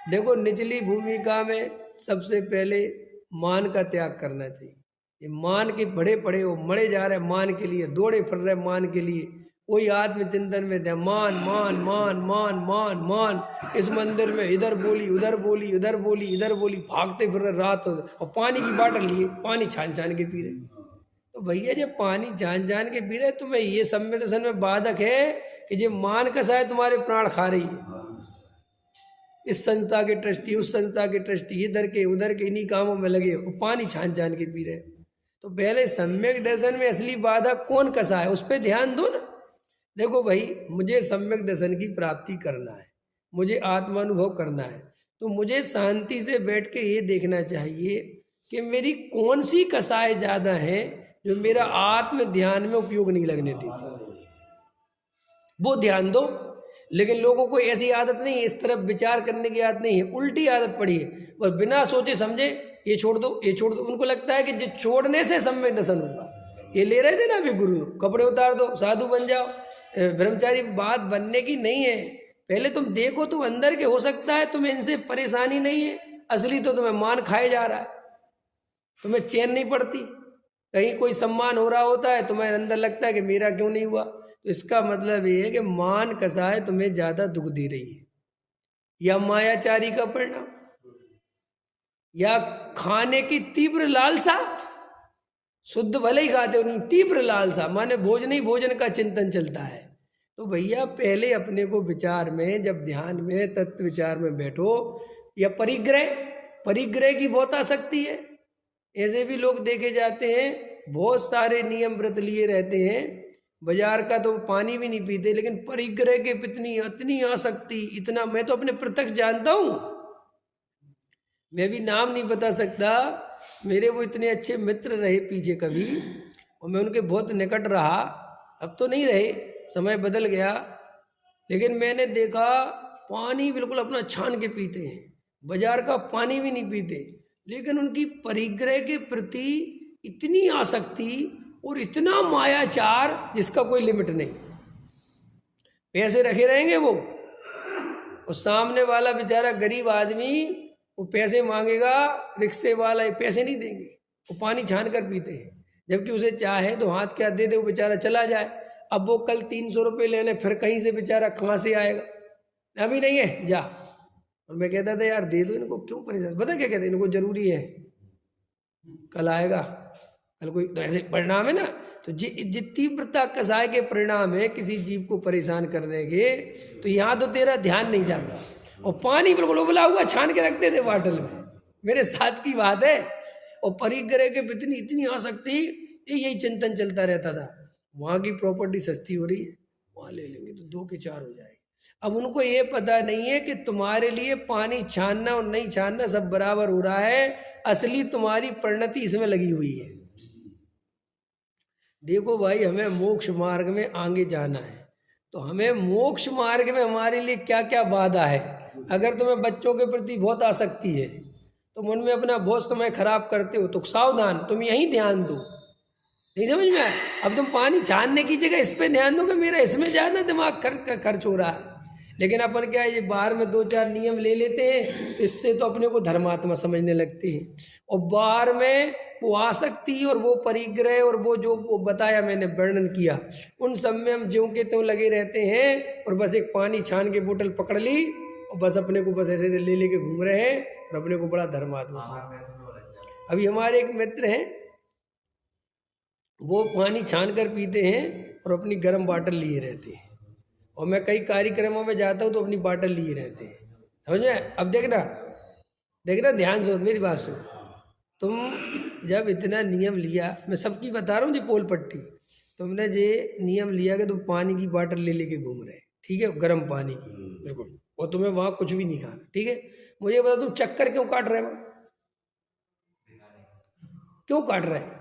देखो निचली भूमिका में सबसे पहले मान का त्याग करना चाहिए। ये मान के बड़े पड़े हो, मरे जा रहे मान के लिए, दौड़े फिर रहे मान के लिए। कोई आत्मचिंतन में दे मान मान मान मान मान मान, इस मंदिर में इधर बोली उधर बोली उधर बोली इधर बोली, भागते फिर रहे रात हो, और पानी की बाटल लिए पानी छान छान के पी रहे। तो भैया जब पानी जान जान के पी रहे, तुम्हें ये सम्य दर्शन में बाधक है कि जो मान का शायद तुम्हारे प्राण खा रही है। इस संस्था के ट्रस्टी, उस संस्था के ट्रस्टी, इधर के उधर के इन्हीं कामों में लगे, वो पानी छान छान के पी रहे। तो पहले सम्यक दर्शन में असली बाधक कौन कसा है, उस पर ध्यान दो ना। देखो भाई, मुझे सम्यक दर्शन की प्राप्ति करना है, मुझे आत्मानुभव करना है, तो मुझे शांति से बैठ के ये देखना चाहिए कि मेरी कौन सी कसाएं ज़्यादा हैं जो मेरा आत्म ध्यान में उपयोग नहीं लगने देती, वो ध्यान दो। लेकिन लोगों को ऐसी आदत नहीं है, इस तरफ विचार करने की आदत नहीं है, उल्टी आदत पड़ी है, बस बिना सोचे समझे ये छोड़ दो ये छोड़ दो। उनको लगता है कि जो छोड़ने से सम्यक दर्शन होगा। ये ले रहे थे ना अभी गुरु, कपड़े उतार दो साधु बन जाओ, ब्रह्मचारी, बात बनने की नहीं है। पहले तुम देखो तुम अंदर के, हो सकता है तुम्हें इनसे परेशानी नहीं है, असली तो तुम्हें मान खाए जा रहा है, तुम्हें चैन नहीं पड़ती। कहीं कोई सम्मान हो रहा होता है, तुम्हें अंदर लगता है कि मेरा क्यों नहीं हुआ। तो इसका मतलब ये है कि मान कसाए तुम्हें ज्यादा दुख दे रही है, या मायाचारी का परिणाम, या खाने की तीव्र लालसा। शुद्ध भले ही खाते हो, तीव्र लालसा माने भोजन ही भोजन का चिंतन चलता है। तो भैया पहले अपने को विचार में, जब ध्यान में तत्व विचार में बैठो, या परिग्रह की बहुत आसक्ति है। ऐसे भी लोग देखे जाते हैं, बहुत सारे नियम व्रत लिए रहते हैं, बाजार का तो पानी भी नहीं पीते, लेकिन परिग्रह के इतनी आसक्ति, इतना। मैं तो अपने प्रत्यक्ष जानता हूँ, मैं भी नाम नहीं बता सकता, मेरे वो इतने अच्छे मित्र रहे पीछे कभी, और मैं उनके बहुत निकट रहा। अब तो नहीं रहे, समय बदल गया, लेकिन मैंने देखा पानी बिल्कुल अपना छान के पीते हैं, बाजार का पानी भी नहीं पीते, लेकिन उनकी परिग्रह के प्रति इतनी आसक्ति और इतना मायाचार जिसका कोई लिमिट नहीं। पैसे रखे रहेंगे वो, और सामने वाला बेचारा गरीब आदमी वो पैसे मांगेगा, रिक्शे वाला पैसे नहीं देंगे, वो पानी छान कर पीते हैं। जबकि उसे चाहे तो हाथ क्या दे दे, वो बेचारा चला जाए। अब वो कल 300 रुपये लेने फिर कहीं से बेचारा कहाँ से आएगा, अभी नहीं है जा। और मैं कहता था यार दे दो इनको, क्यों परेशान, पता क्या कहते, इनको जरूरी है, कल आएगा, कल कोई। तो ऐसे परिणाम है ना। तो जी तीव्रता कसाय के परिणाम है किसी जीव को परेशान करने के। तो यहाँ तो तेरा ध्यान नहीं जाता, और पानी बिल्कुल उबला हुआ छान के रखते थे बाटल में, मेरे साथ की बात है। और परिग्रह के इतनी आसक्ति, यही चिंतन चलता रहता था। वहाँ की प्रॉपर्टी सस्ती हो रही है, वहाँ ले लेंगे तो 2 के 4 हो जाएगी। अब उनको ये पता नहीं है कि तुम्हारे लिए पानी छानना और नहीं छानना सब बराबर हो रहा है, असली तुम्हारी परिणति इसमें लगी हुई है। देखो भाई, हमें मोक्ष मार्ग में आगे जाना है, तो हमें मोक्ष मार्ग में हमारे लिए क्या क्या बाधा है। अगर तुम्हें बच्चों के प्रति बहुत आसक्ति है, तुम उनमें अपना बहुत समय खराब करते हो, तो सावधान, तुम यहीं ध्यान दो। नहीं समझ में आया? अब तुम पानी छानने की जगह इस पे ध्यान दो कि मेरा इसमें ज़्यादा दिमाग खर्च हो रहा है। लेकिन अपन क्या है, ये बाहर में 2-4 नियम ले लेते हैं, इससे तो अपने को धर्मात्मा समझने लगते हैं। और बाहर में वो आसक्ति और वो परिग्रह और वो जो वो बताया मैंने, वर्णन किया, उन सब में हम ज्यों के त्यों लगे रहते हैं। और बस एक पानी छान के बोतल पकड़ ली और बस अपने को बस ऐसे ले लेके घूम रहे हैं, और अपने को बड़ा धर्मात्मा समझ। अभी हमारे एक मित्र हैं, वो पानी छान कर पीते हैं और अपनी गर्म बाटल लिए रहते हैं। और मैं कई कार्यक्रमों में जाता हूँ तो अपनी बाटल लिए रहते हैं, समझ में। अब देखना ध्यान से, मेरी बात सुनो। तुम जब इतना नियम लिया, मैं सबकी बता रहा हूँ जी, पोल पट्टी, तुमने ये नियम लिया कि तुम पानी की बाटल ले लेके घूम रहे, ठीक है, गर्म पानी की बिल्कुल, और तुम्हें वहाँ कुछ भी नहीं खाना, ठीक है। मुझे बता, तुम चक्कर क्यों काट रहे हो, क्यों काट रहे हैं?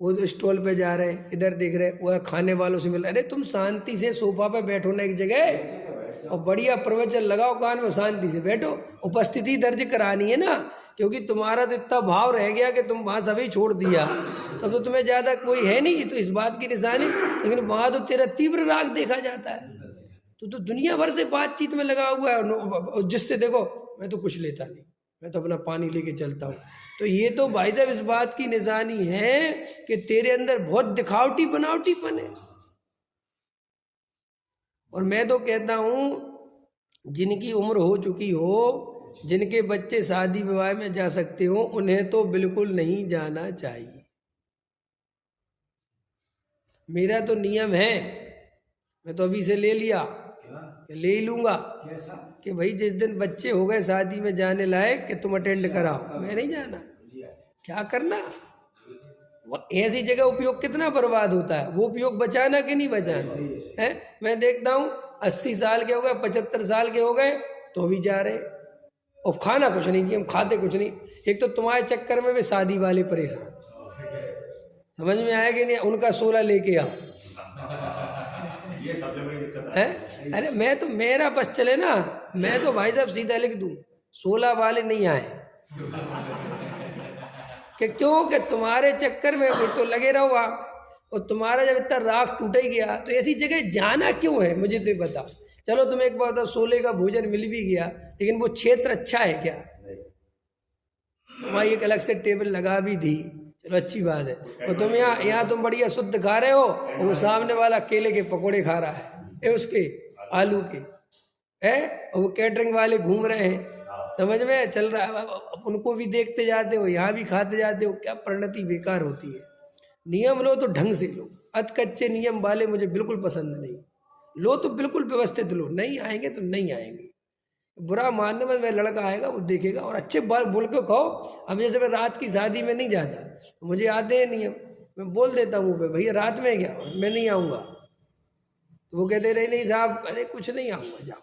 वो तो स्टॉल पे जा रहे हैं, इधर देख रहे, वो खाने वालों से मिल रहे। अरे तुम शांति से सोफा पे बैठो ना एक जगह, और बढ़िया प्रवचन लगाओ कान में, शांति से बैठो। उपस्थिति दर्ज करानी है ना, क्योंकि तुम्हारा तो इतना भाव रह गया कि तुम वहाँ सभी छोड़ दिया, तब तो तुम्हें ज़्यादा कोई है नहीं, तो इस बात की निशानी। लेकिन वहाँ तो तेरा तीव्र राग देखा जाता है, तो दुनिया भर से बातचीत में लगा हुआ है। जिससे देखो, मैं तो कुछ लेता नहीं, मैं तो अपना पानी लेके चलता हूँ। तो ये तो भाई साहब इस बात की निशानी है कि तेरे अंदर बहुत दिखावटी बनावटीपन है। और मैं तो कहता हूँ जिनकी उम्र हो चुकी हो, जिनके बच्चे शादी विवाह में जा सकते हो, उन्हें तो बिल्कुल नहीं जाना चाहिए। मेरा तो नियम है, मैं तो अभी से ले लिया, ले ही लूंगा कि भाई जिस दिन बच्चे हो गए शादी में जाने लायक कि तुम अटेंड कराओ, मैं नहीं जाना। क्या करना, ऐसी जगह उपयोग कितना बर्बाद होता है, वो उपयोग बचाना कि नहीं बचाना है। मैं देखता हूँ 80 साल के हो गए, 75 साल के हो गए तो भी जा रहे, और खाना कुछ नहीं जी, हम खाते कुछ नहीं। एक तो तुम्हारे चक्कर में भी शादी वाले परेशान, समझ में आया कि नहीं, उनका 16 लेके आओ। ये सबसे बड़ी दिक्कत है। अरे मैं तो मेरा बस चले ना, मैं तो भाई साहब सीधा लिख दूं 16 वाले नहीं आए कि क्यों, कि तुम्हारे चक्कर में तो लगे रहो आप, और तुम्हारा जब इतना राग टूट ही गया तो ऐसी जगह जाना क्यों है, मुझे तो बताओ। चलो तुम्हें एक बात बताओ, 16 का भोजन मिल भी गया, लेकिन वो क्षेत्र अच्छा है क्या, वहाँ एक अलग से टेबल लगा भी दी, चलो अच्छी बात है। और तुम यहाँ तुम बढ़िया शुद्ध खा रहे हो, और वो सामने वाला केले के पकोड़े खा रहा है, उसके आलू के है, और वो कैटरिंग वाले घूम रहे हैं, समझ में चल रहा है, उनको भी देखते जाते हो, यहाँ भी खाते जाते हो, क्या परिणति बेकार होती है। नियम लो तो ढंग से लो, अधकच्चे नियम वाले मुझे बिल्कुल पसंद नहीं। लो तो बिल्कुल व्यवस्थित लो, नहीं आएंगे तो नहीं आएंगे, बुरा मानने में मैं लड़का आएगा वो देखेगा, और अच्छे बात बोल के कहो। अब जैसे मैं रात की शादी में नहीं जाता, मुझे आते हैं नियम, मैं बोल देता हूँ भैया रात में क्या, मैं नहीं आऊँगा, तो वो कहते नहीं साहब, अरे कुछ नहीं आऊँगा, जाओ,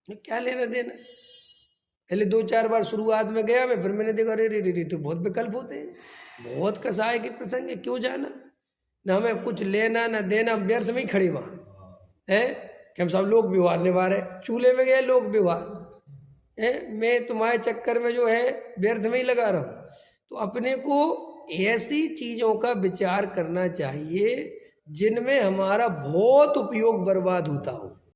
क्या लेना देना। पहले 2-4 बार शुरुआत में गया मैं, फिर मैंने देखा अरे तो बहुत विकल्प होते हैं, बहुत कसाय के प्रसंग है, क्यों जाना, ना हमें कुछ लेना ना देना, व्यर्थ में ही खड़े वहाँ है कि हम सब लोग व्यवहार निभा रहे, चूल्हे में गए लोग व्यवहार है, मैं तुम्हारे चक्कर में जो है व्यर्थ में ही लगा रहा हूँ। तो अपने को ऐसी चीज़ों का विचार करना चाहिए जिनमें हमारा बहुत उपयोग बर्बाद होता हो।